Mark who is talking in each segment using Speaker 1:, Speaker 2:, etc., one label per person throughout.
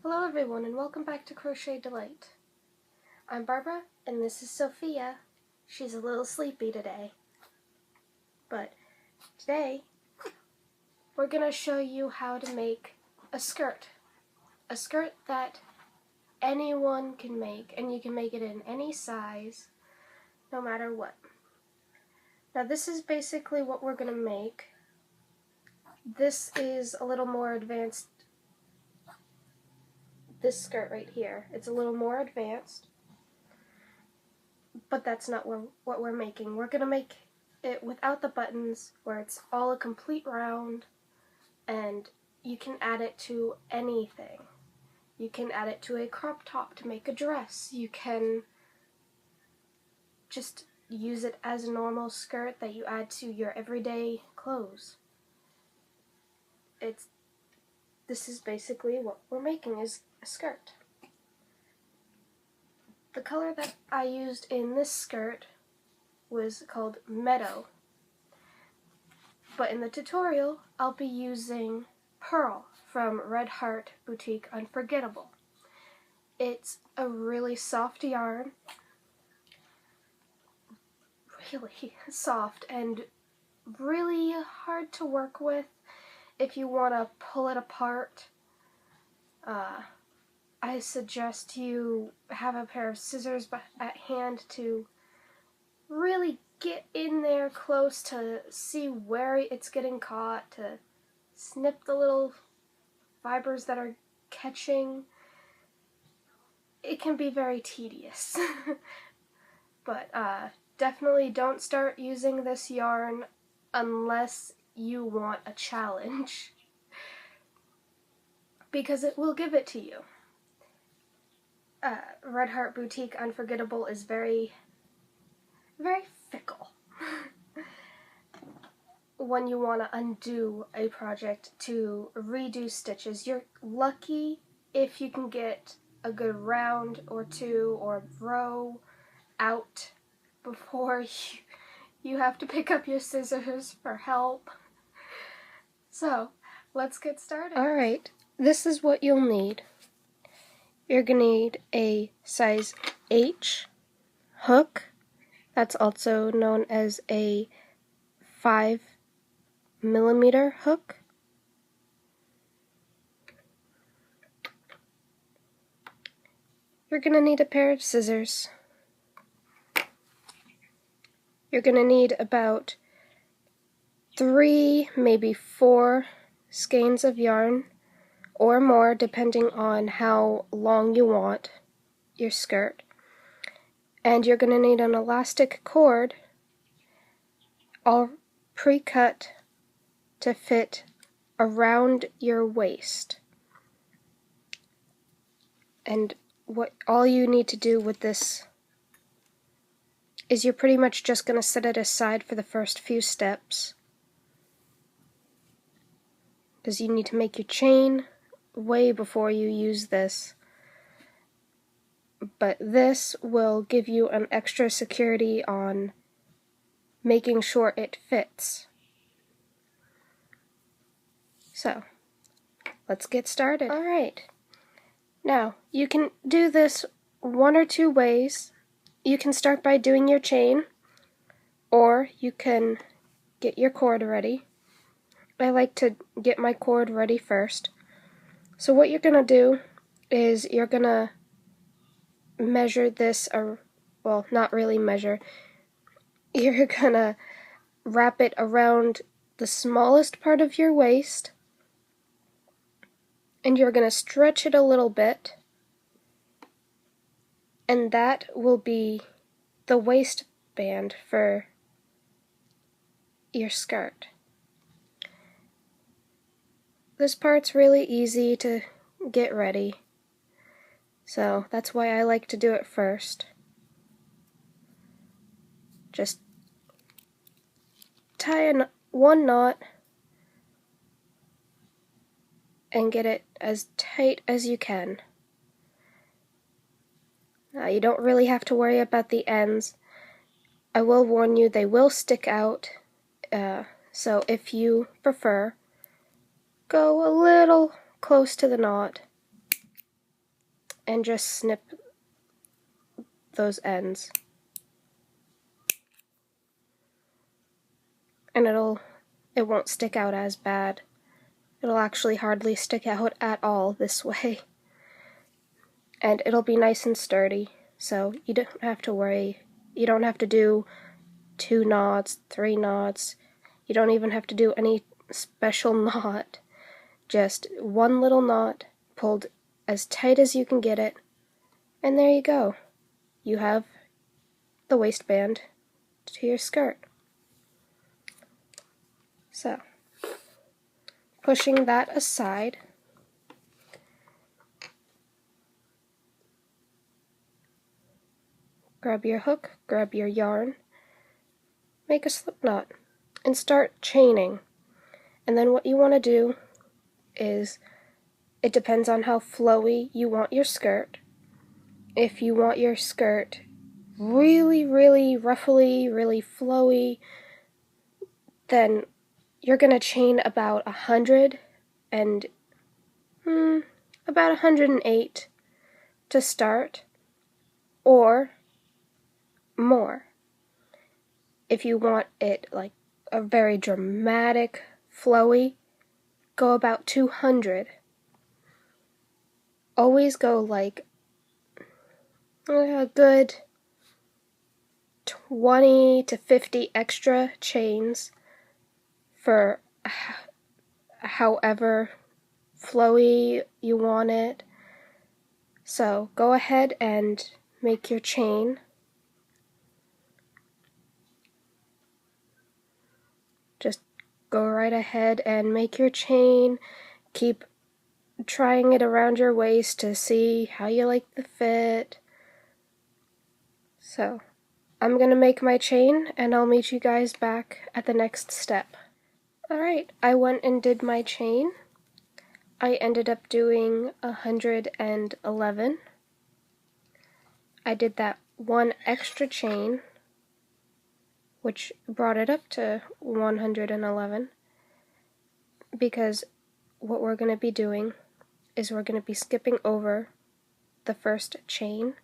Speaker 1: Hello everyone and welcome back to Crochet Delight. I'm Barbara and this is Sophia. She's a little sleepy today. But today we're going to show you how to make a skirt. A skirt that anyone can make, and you can make it in any size, no matter what. Now this is basically what we're going to make. This is a little more advanced. This skirt right here, it's a little more advanced, but that's not what we're making. We're going to make it without the buttons, where it's all a complete round, and you can add it to anything. You can add it to a crop top to make a dress. You can just use it as a normal skirt that you add to your everyday clothes. This is basically what we're making, is a skirt. The color that I used in this skirt was called Meadow. But in the tutorial, I'll be using Pearl from Red Heart Boutique Unforgettable. It's a really soft yarn, really soft and really hard to work with if you want to pull it apart. I suggest you have a pair of scissors at hand to really get in there close to see where it's getting caught, to snip the little fibers that are catching. It can be very tedious. But definitely don't start using this yarn unless you want a challenge, because it will give it to you. Red Heart Boutique Unforgettable is very, very fickle. When you want to undo a project to redo stitches, you're lucky if you can get a good round or two or row out before you have to pick up your scissors for help. So, let's get started. Alright, this is what you'll need. You're going to need a size H hook. That's also known as a 5mm hook. You're going to need a pair of scissors. You're going to need about 3, maybe 4 skeins of yarn, or more, depending on how long you want your skirt. And you're going to need an elastic cord, all pre-cut to fit around your waist. And what all you need to do with this is you're pretty much just going to set it aside for the first few steps, because you need to make your chain way before you use this. But this will give you an extra security on making sure it fits. So, let's get started. Alright, now you can do this one or two ways. You can start by doing your chain, or you can get your cord ready. I like to get my cord ready first. So what you're going to do is you're going to measure this, or, well, not really measure. You're going to wrap it around the smallest part of your waist, and you're going to stretch it a little bit, and that will be the waistband for your skirt. This part's really easy to get ready, so that's why I like to do it first. Just tie one knot and get it as tight as you can. Now, you don't really have to worry about the ends. I will warn you, they will stick out, so if you prefer, go a little close to the knot and just snip those ends. And it won't stick out as bad. It'll actually hardly stick out at all this way. And it'll be nice and sturdy, so you don't have to worry. You don't have to do 2 knots, 3 knots. You don't even have to do any special knot. Just one little knot pulled as tight as you can get it, and there you go. You have the waistband to your skirt. So, pushing that aside, grab your hook, grab your yarn, make a slip knot, and start chaining. And then what you want to do is, it depends on how flowy you want your skirt. If you want your skirt really, really ruffly, really flowy, then you're going to chain about 100 and about 108 to start, or more. If you want it like a very dramatic, flowy, go about 200. Always go like a good 20 to 50 extra chains for however flowy you want it. So go ahead and make your chain. Just go right ahead and make your chain. Keep trying it around your waist to see how you like the fit. So I'm going to make my chain, and I'll meet you guys back at the next step. Alright, I went and did my chain. I ended up doing 111. I did that one extra chain, which brought it up to 111, because what we're going to be doing is we're going to be skipping over the first chain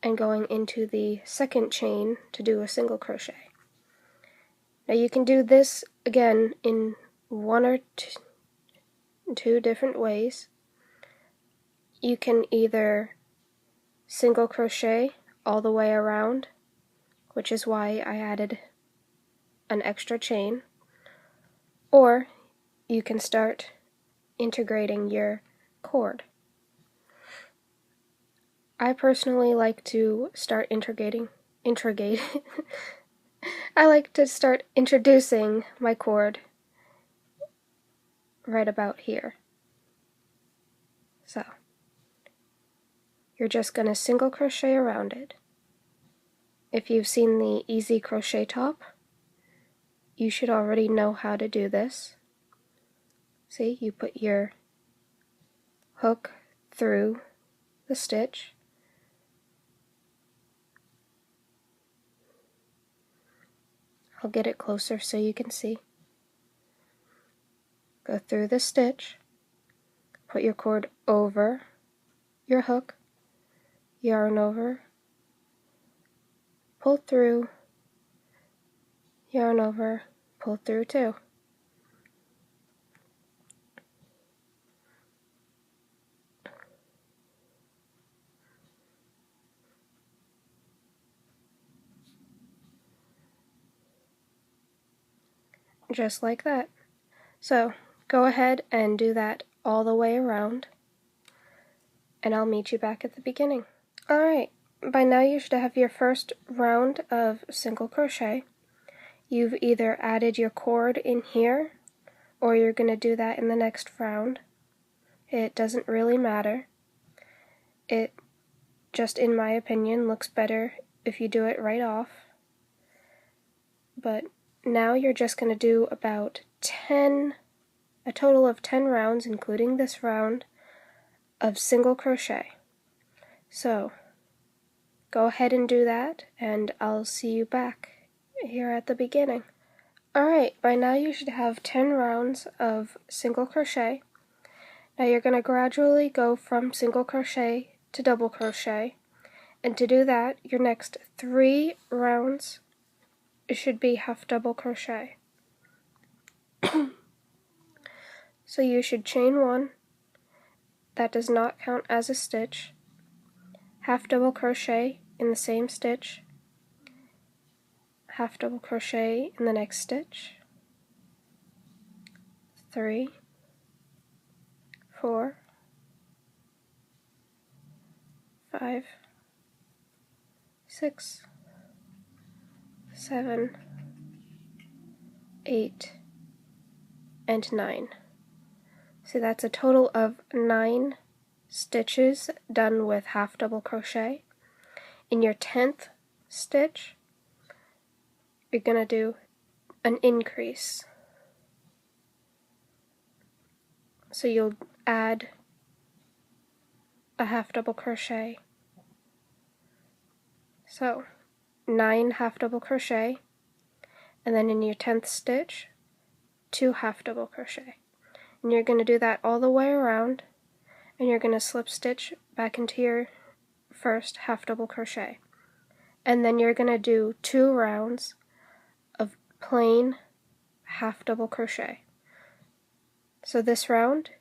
Speaker 1: and going into the second chain to do a single crochet. Now you can do this again in one or two different ways. You can either single crochet all the way around, which is why I added an extra chain, or you can start integrating your cord. I personally like to start I like to start introducing my cord right about here. So, you're just going to single crochet around it. If you've seen the Easy Crochet Top, you should already know how to do this. See, you put your hook through the stitch, I'll get it closer so you can see. Go through the stitch, put your cord over your hook, yarn over, pull through, yarn over, pull through too. Just like that. So go ahead and do that all the way around, and I'll meet you back at the beginning. Alright, by now you should have your first round of single crochet. You've either added your cord in here, or you're going to do that in the next round. It doesn't really matter. It just, in my opinion, looks better if you do it right off. But now you're just going to do about a total of 10 rounds, including this round, of single crochet. So, go ahead and do that, and I'll see you back here at the beginning. Alright, by now you should have 10 rounds of single crochet. Now you're going to gradually go from single crochet to double crochet, and to do that, your next 3 rounds should be half double crochet. So you should chain 1, that does not count as a stitch, half double crochet in the same stitch, half double crochet in the next stitch, 3, 4, 5, 6, 7, 8, and 9. So that's a total of 9 stitches done with half double crochet. In your 10th stitch, you're going to do an increase. So you'll add a half double crochet. So 9 half double crochet, and then in your 10th stitch, 2 half double crochet. And you're going to do that all the way around, and you're going to slip stitch back into your first half double crochet. And then you're going to do 2 rounds of plain half double crochet. So this round,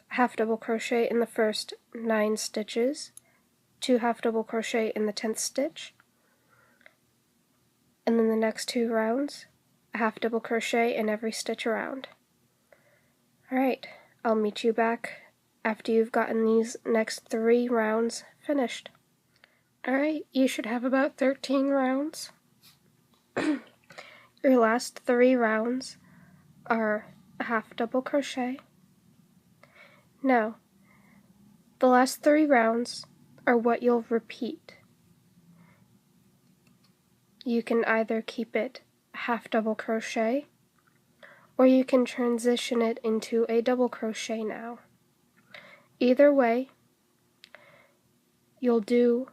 Speaker 1: half double crochet in the first 9 stitches, 2 half double crochet in the 10th stitch, and then the next 2 rounds, a half double crochet in every stitch around. Alright, I'll meet you back after you've gotten these next 3 rounds finished. Alright, you should have about 13 rounds. Your last 3 rounds are a half double crochet. Now, the last 3 rounds are what you'll repeat. You can either keep it half double crochet, or you can transition it into a double crochet now. Either way, you'll do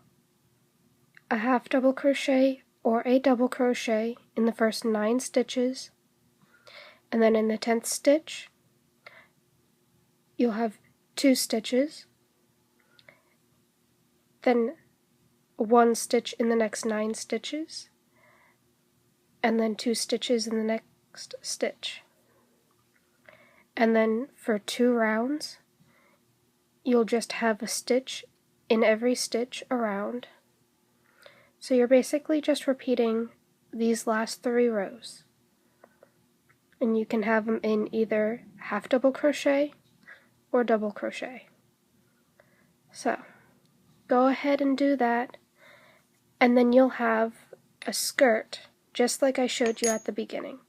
Speaker 1: a half double crochet or a double crochet in the first 9 stitches, and then in the 10th stitch, you'll have 2 stitches, then 1 stitch in the next 9 stitches, and then 2 stitches in the next stitch. And then for 2 rounds, you'll just have a stitch in every stitch around. So you're basically just repeating these last 3 rows. And you can have them in either half double crochet or double crochet. So go ahead and do that, and then you'll have a skirt just like I showed you at the beginning.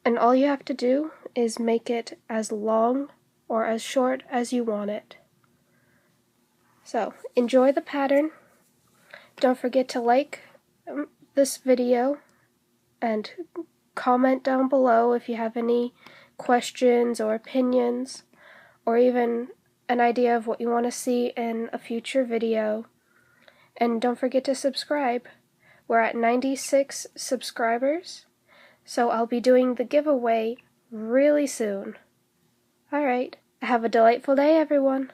Speaker 1: And all you have to do is make it as long or as short as you want it. So enjoy the pattern. Don't forget to like this video and comment down below if you have any questions or opinions, or even an idea of what you want to see in a future video. And don't forget to subscribe. We're at 96 subscribers, so I'll be doing the giveaway really soon. Alright, have a delightful day, everyone.